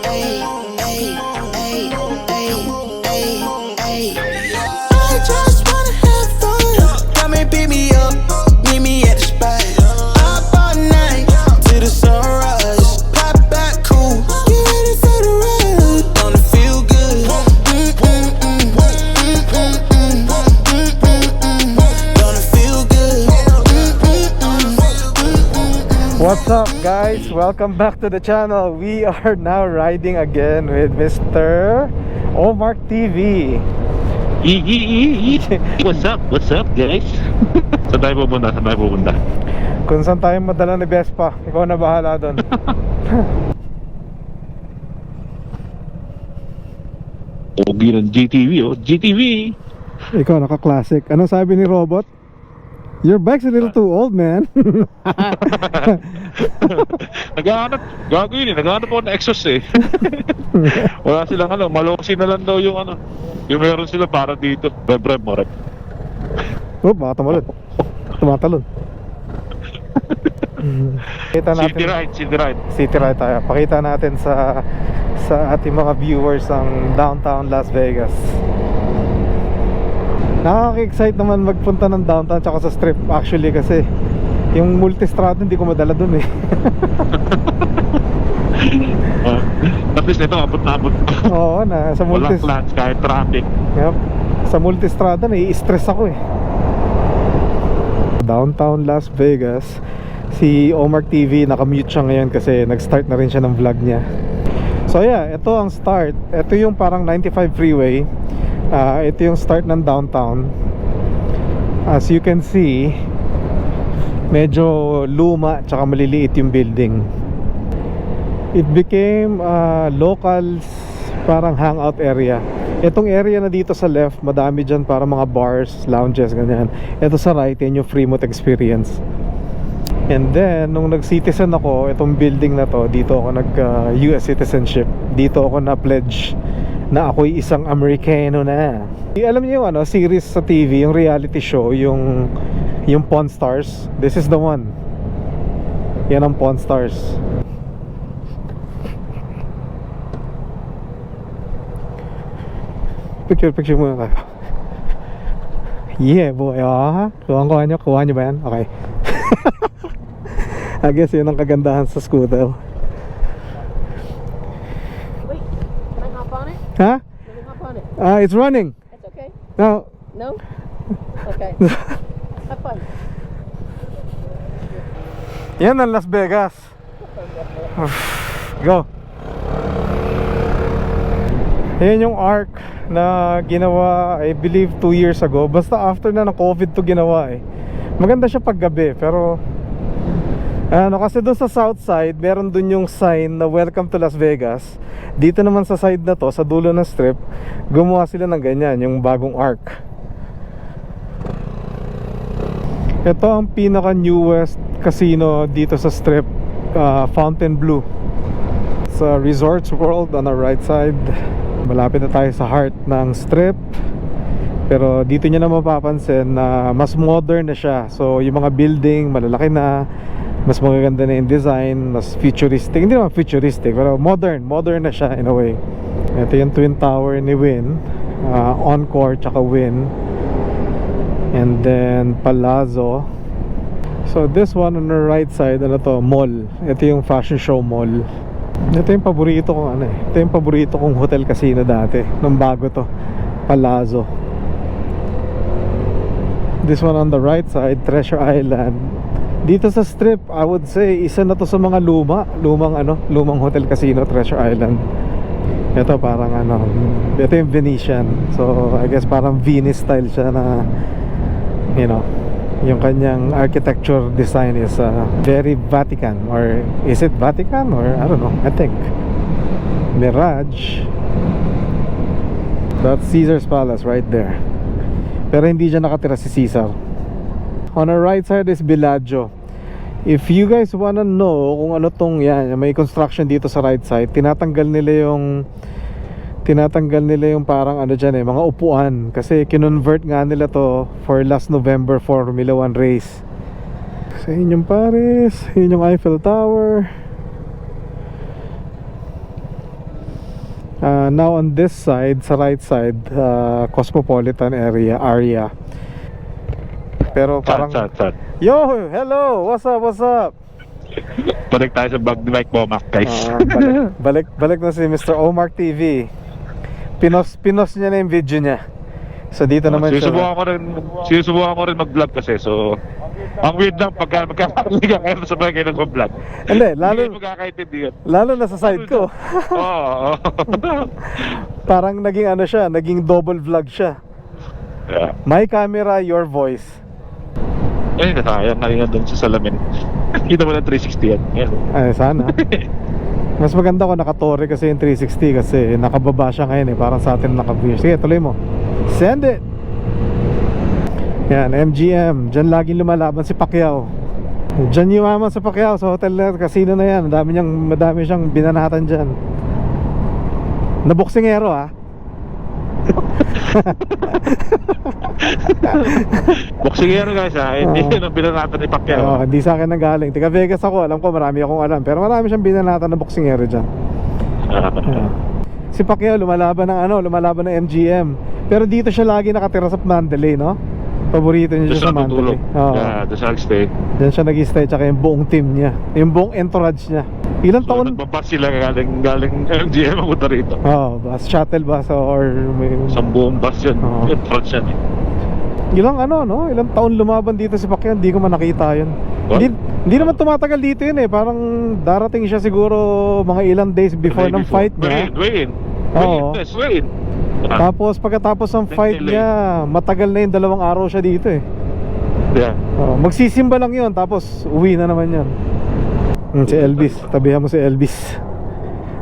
ay, ay, ay, ay, ay, ay. I just wanna have fun. Come and pick me up, meet me at the spot. Up all night till the sunrise. Pop back cool, get ready for the ride. Don't it feel good? Don't it feel good? What's up guys? Welcome back to the channel. We are now riding again with Mr. Omar TV. What's up? What's up, guys? Saan tayo pupunta? Saan tayo pupunta? Kung saan tayo madala ni Vespa, ikaw na bahala doon. Pogi ng GTV, oh. GTV! Ikaw naka-classic. Ano sabi ni Robot? Your bike's a little too old, man. Naghahanap, gago yun eh. Naghahanap ako ng exhaust eh. Wala silang ano, malosi na lang daw yung ano. Yung meron sila para dito. Rev mo, rev. Oh, baka tumalon. Tumatalon. Kita natin. City ride, city ride. City ride tayo. Pakita natin sa ating mga viewers ang downtown Las Vegas. Nakaka-excite naman magpunta ng downtown tsaka sa strip actually kasi yung multistrada hindi ko madala dun eh. At least ito, abot na abot. Oo na, sa Walang plans kahit traffic. Yep. Sa multistrada nai-stress ako eh. Downtown Las Vegas. Si Omar TV nakamute siya ngayon kasi nag-start na rin siya ng vlog niya. So yeah, ito ang start. Ito yung parang 95 freeway. Ito yung start ng downtown. As you can see, medyo luma tsaka maliliit yung building. It became locals parang hangout area. Itong area na dito sa left, madami dyan para mga bars, lounges, ganyan. Ito sa right, yan yung Fremont Experience. And then, nung nag-citizen ako, itong building na to, dito ako nag-US citizenship. Dito ako na-pledge na ako'y isang Amerikano na. Alam niyo yung ano, series sa TV, yung reality show, yung Pawn Stars. This is the one. Yan ang Pawn Stars. Picture muna tayo. Yeah boy, kuha nyo ba yan? Okay. I guess yun ang kagandahan sa scooter. Wait, can I hop on it? Huh? Can I hop on it? It's running. That's okay? No. No? Okay. Have fun. Yan ang Las Vegas. Go. Yan yung arc na ginawa, I believe 2 years ago. Basta after na ng COVID to ginawa eh. Maganda siya pag gabi, pero ano, kasi doon sa south side meron doon yung sign na welcome to Las Vegas. Dito naman sa side na to, sa dulo ng strip, gumawa sila ng ganyan, yung bagong arc. Ito ang pinaka newest casino dito sa strip, Fontainebleau. Sa Resorts World on the right side. Malapit na tayo sa heart ng strip. Pero dito nyo na mapapansin na mas modern na siya. So yung mga building malalaki na, mas magaganda na yung design, mas futuristic. Hindi naman futuristic, pero modern na siya in a way. Ito yung Twin Tower ni Wynn, Encore tsaka Wynn. And then Palazzo. So this one on the right side, ano to, mall. Ito yung fashion show mall. Ito yung paborito kong ano eh. Ito yung paborito kong hotel casino dati, nung bago to, Palazzo. This one on the right side, Treasure Island. Dito sa strip, I would say isa na to sa mga lumang hotel casino, Treasure Island. Ito parang ano, ito yung Venetian. So I guess parang Venice style siya na, you know, yung kanyang architecture design is very Vatican, or is it Vatican, or I don't know, I think Mirage. That's Caesar's Palace right there. Pero hindi dyan nakatira si Caesar. On the right side is Bellagio. If you guys wanna know kung ano tong yan, may construction dito sa right side, tinatanggal nila yung parang ano dyan eh, mga upuan. Kasi kinonvert nga nila to for last November Formula 1 race. Sa inyong Paris, yun yung Eiffel Tower. Now on this side, sa right side, cosmopolitan area. Pero parang Saan. Yo, hello, what's up? Balik tayo sa bike Bomac, guys. Balik na si Mr. Omar TV. Pinos niya na yung video niya. So dito naman siya. Sinusubukan ko rin mag-vlog kasi. So, ang weird lang pagka magkakaliga kayo sa bagay nag-vlog. Hindi, Hindi magkakaintindihan. lalo na sa side ko. Oo. Parang naging double vlog siya. Yeah. My camera, your voice. Ay, nasayang nga doon sa salamin. Kita mo na 360 yan. Yan. Ay, sana. Mas maganda ko nakatore kasi yung 360 kasi nakababa siya ngayon parang sa atin nakabuyo. Sige, tuloy mo. Send it. Yan, MGM. Diyan laging lumalaban si Pacquiao. Diyan yumaman sa Pacquiao sa hotel na casino na yan. Madami siyang binanatan dyan. Naboksingero ha. Boksingero guys ha. Hindi yun ang binanatan ni Pacquiao. Hindi sa akin nanggaling. Taga Vegas ako. Alam ko marami akong alam. Pero marami siyang binanatan na boksingero dyan. Si Pacquiao lumalaban ng MGM. Pero dito siya lagi nakatira sa Mandalay, no? Paborito niya siya sa Mandalay. Doon siya nag-stay. Diyan siya nag-stay, tsaka yung buong team niya, yung buong entourage niya. Ilang So, taon? nagbabas sila galing MGM ang punta rito. Bus, shuttle bus or Isang buong bus yun. Oo. Entrance yan eh. Ilang taon lumaban dito si Pacquiao, hindi ko man nakita yun. What? Hindi naman tumatagal dito yun parang darating siya siguro mga ilang days before ng fight niya. Dwayne. Oo. Yes, Dwayne. Tapos pagkatapos ng fight niya, matagal na yung 2 araw siya dito Yeah. Magsisimba lang yun, tapos uwi na naman yan. Si Elvis, tabihan mo si Elvis.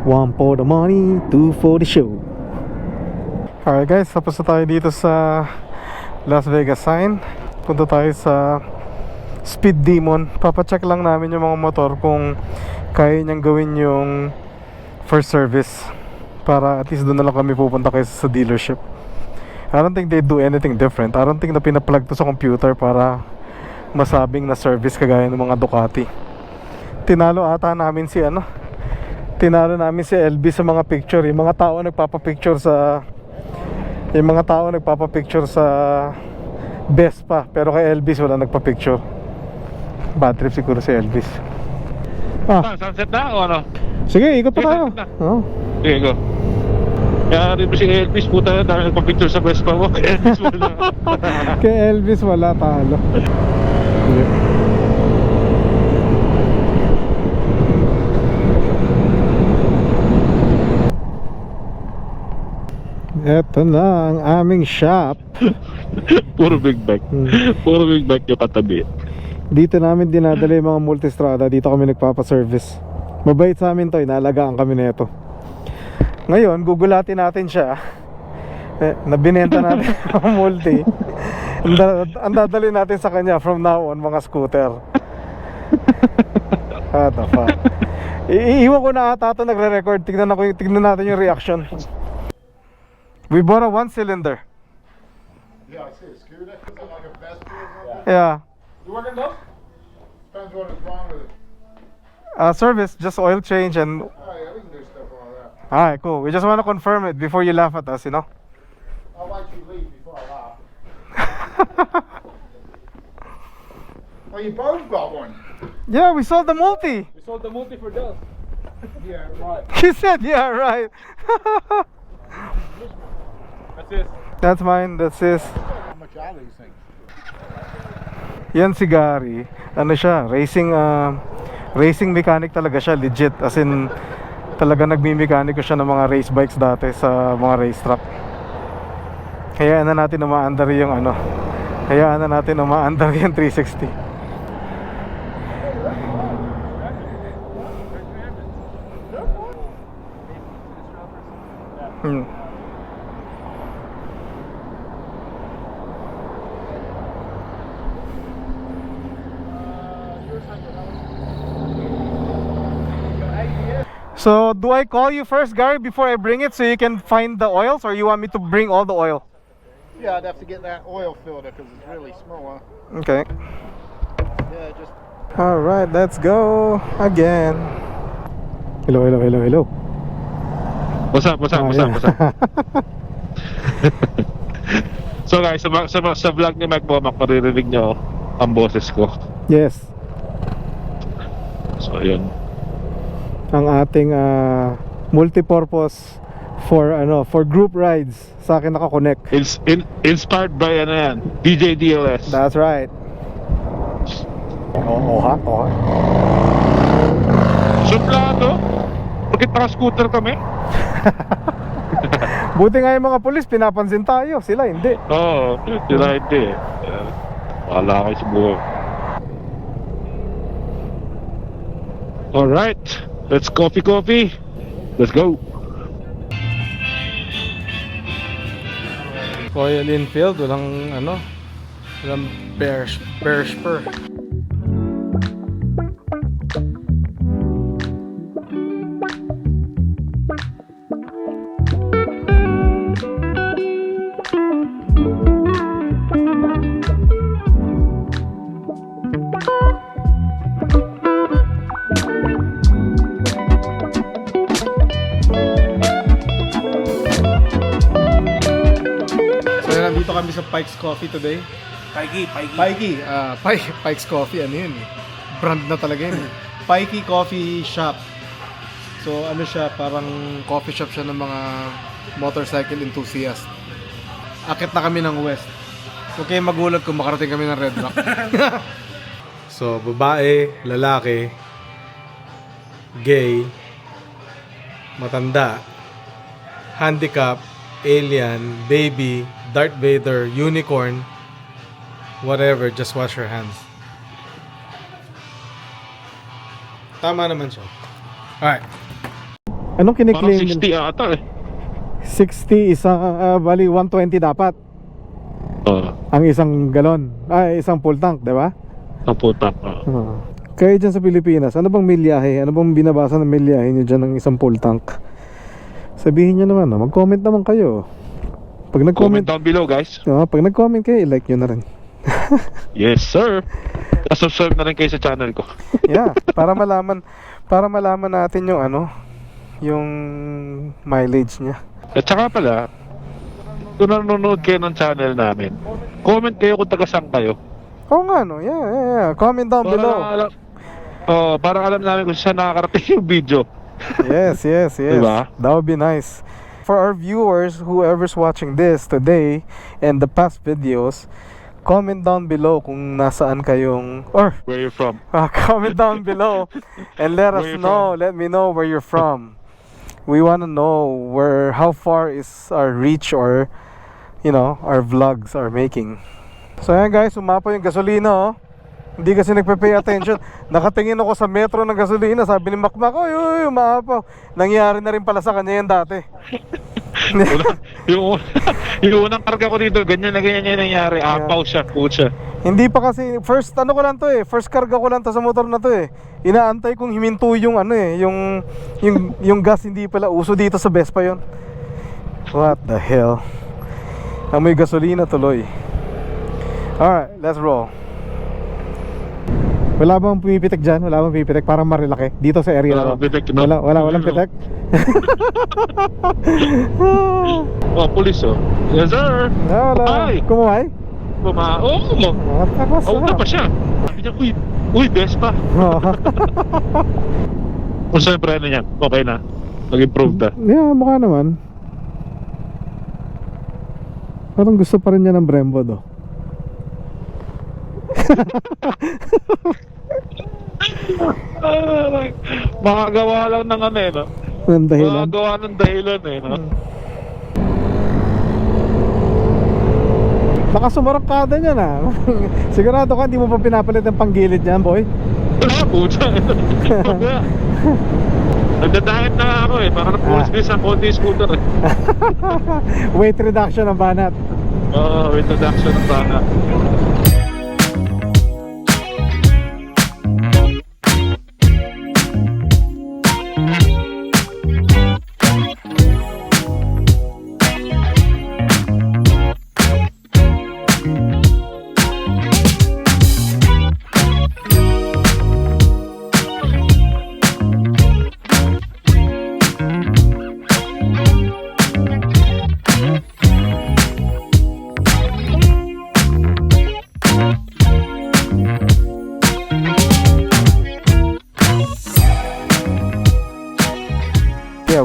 1 for the money, 2 for the show. Alright guys, tapos na tayo dito sa Las Vegas sign. Punta tayo sa Speed Demon. Papacheck lang namin yung mga motor kung kaya niyang gawin yung first service, para at least doon na lang kami pupunta kaysa sa dealership. I don't think they do anything different. I don't think na pinaplug to sa computer para masabing na service kagaya ng mga Ducati. Tinalo namin si Elvis sa mga picture. Yung mga tao nagpapapicture sa Vespa, pero kay Elvis wala nagpa-picture. Bad trip siguro si Elvis. Sunset na o ano? Sige, ikot pa tayo. Sige, go. Kaya rin si Elvis, puta na dahil nagpa-picture sa Vespa mo. Kay Elvis wala. Kay Elvis wala, talo. Eto na ang aming shop. Puro big bike. Puro big bike yung katabi. Dito namin dinadala yung mga multistrada. Dito kami nagpapaservice. Mabait sa amin to, inaalagaan kami nito. Ngayon, gugulatin natin siya. Nabinenta natin ang multi. Ang dadali natin sa kanya from now on, mga scooter. What the fuck. Iiwan ko na ata ito nagre-record. Tignan natin yung reaction. We bought a 1-cylinder. Yeah, I see a scooter. Is it like a Vespa or something? Yeah. You working those? Depends what is wrong with it. Service, just oil change and... Oh yeah, we can do stuff on that. Alright, cool. We just want to confirm it before you laugh at us, you know? I'll let you leave before I laugh. Oh, you both got one. Yeah, we sold the multi. We sold the multi for Dell. Yeah, right. He said, yeah, right. That's it. That's mine, that's his. How much are these things? Yan si Gary. Ano siya, racing mechanic talaga siya, legit. As in, talaga nagmi-mekaniko siya ng mga race bikes dati sa mga racetrack. Hayaan na natin na maandar yung hayaan na natin na maandar yung 360. So, do I call you first, Gary, before I bring it so you can find the oils, or you want me to bring all the oil? Yeah, I'd have to get that oil filter because it's really small. Okay. Yeah, just... Alright, let's go again. Hello. What's up? Ayan. So guys, sa vlog ni Mike Bomac, maririnig nyo ang boses ko. Yes. So, yun. Ang ating multipurpose for group rides. Sa akin naka-connect. Inspired by ano yan, DJ DLS. That's right. Oha. Suplado? Bakit naka-scooter kami? Buti nga yung mga pulis, pinapansin tayo. Sila hindi. Oo, sila hindi. Wala kayo sa buhay. Alright, let's coffee. Let's go. Royal Enfield, walang bear spur. Nandito kami sa Pike's Coffee today. Pike's Coffee, ano yun? Brand na talaga yun. Pikey Coffee Shop. So ano siya, parang coffee shop siya ng mga motorcycle enthusiast. Akit na kami ng West. Okay, magulat kung makarating kami ng Red Rock. So, babae, lalaki, gay, matanda, handicap, alien, baby, Darth Vader, unicorn, whatever, just wash your hands. Tama naman siya. Alright. Anong Parang kiniklaim 60 ata eh. 60 bali 120 dapat. Ang isang galon. Isang full tank, di ba? Ang putak. Kayo dyan sa Pilipinas, ano bang milyahe? Ano bang binabasa ng milyahe nyo dyan ng isang full tank? Sabihin nyo naman, mag-comment naman kayo. Pag Comment nag-comment, down below, guys. pag nag-comment kayo, i-like nyo na rin. Yes, sir. Subscribe na rin kayo sa channel ko. Yeah, para malaman natin yung yung mileage niya. At saka pala, kung nanonood kayo ng channel namin, comment kayo kung taga-saan kayo. Oo nga no, yeah. Comment down below. Parang alam namin kung saan nakakarating yung video. Yes. Diba? That would be nice. For our viewers, whoever's watching this today and the past videos, comment down below kung nasaan kayong, or Where you from? comment down below and let us Where you know. from? Let me know where you're from. We want to know how far is our reach, or our vlogs are making. So ayan guys, umapaw yung gasolina oh. Hindi kasi nagpe-pay attention. Nakatingin ako sa metro ng gasolina. Sabi ni Makmak, uy, umapaw. Nangyari na rin pala sa kanya yan dati. yung unang karga ko dito, ganyan yung nangyari. Apaw siya, pucha. Hindi pa kasi, first karga ko lang to sa motor na to eh. Inaantay kong himinto yung yung gas, hindi pala uso dito sa Vespa yon. What the hell. Amoy gasolina tuloy. Alright, let's roll. Wala bang pumipitik dyan? Wala bang pumipitik? Parang marilaki dito sa area na to. Walang pitik? Police oh. Yes sir. Wala. Ay! Kumaway? Oo! What's Na pa siya. Sabi niya, uy, Vespa. Kung saan yung preno niyan, okay na. Nag-improve na. Yeah, mukha naman. Parang gusto pa rin niya ng Brembo do. Makagawa lang ng ano eh, no? Ng dahilan. Makagawa ng dahilan eh, no? Baka sumarangkada niya na. Sigurado ka, hindi mo pa pinapalit ng panggilid niyan, boy. Wala, puta. Nagdadahit na ako eh. Baka na-pulse sa konti scooter eh. Weight reduction ng banat. Oo, weight reduction ng bana.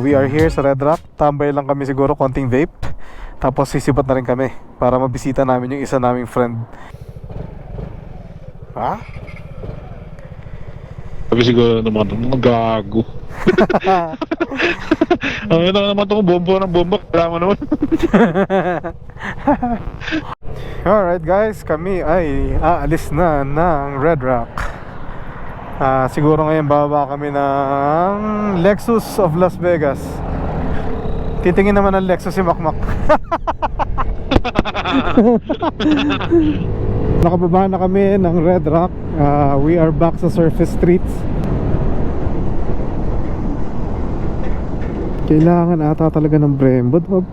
We are here sa Red Rock. Tambay lang kami siguro, konting vape. Tapos sisibat na rin kami para mabisita namin yung isa naming friend. Ha? Sabi siguro naman, mga gago. Ang ito naman itong bomba ng bomba. Kala mo naman. Alright guys, kami ay aalis na ng Red Rock. Siguro ngayon bababa kami ng Lexus of Las Vegas. Titingin naman ng Lexus si Makmak. Nakababa na kami ng Red Rock. We are back sa surface streets. Kailangan ata talaga ng Brembo, dog.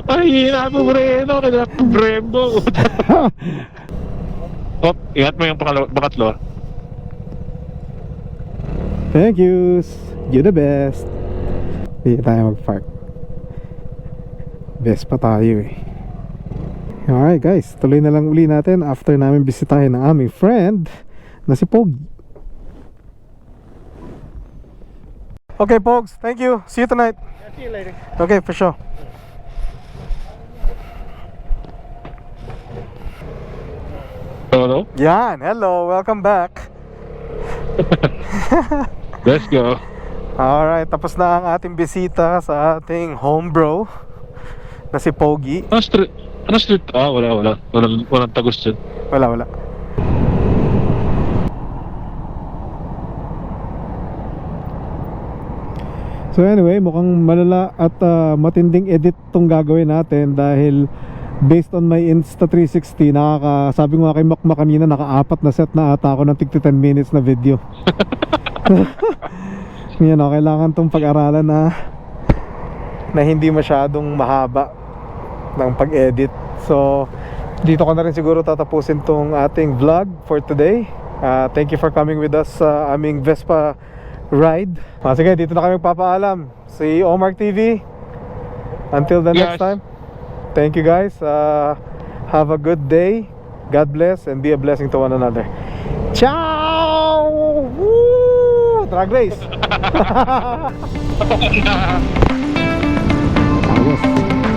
Ay, hinapo Breno. Kailangan po Brembo. Hop, ingat mo yung pangatlo. Thank you. You're the best. Hindi tayo mag-park. Best pa tayo eh. Alright guys, tuloy na lang uli natin after namin bisitahin ng aming friend na si Pogi. Okay Pogs, thank you. See you tonight. I'll see you later. Okay, for sure. Hello? Yan, hello, welcome back. Let's go. Alright, tapos na ang ating bisita sa ating home bro na si Pogi. Ano street? Ano street? Wala. Walang tagos dyan. Wala. So anyway, mukhang malala at matinding edit tong gagawin natin dahil based on my Insta360, sabi ko nga kay Makmak kanina, naka-4 na set na ata ako ng tig 10 minutes na video. Yan o, kailangan tong pag-aralan na hindi masyadong mahaba ng pag-edit. So dito ko na rin siguro tatapusin tong ating vlog for today. Thank you for coming with us sa aming Vespa ride. Sige, dito na kami papaalam. Si Omar TV. Until the next time. Thank you guys. Have a good day. God bless and be a blessing to one another. Ciao! Woo! Drag race. Vamos.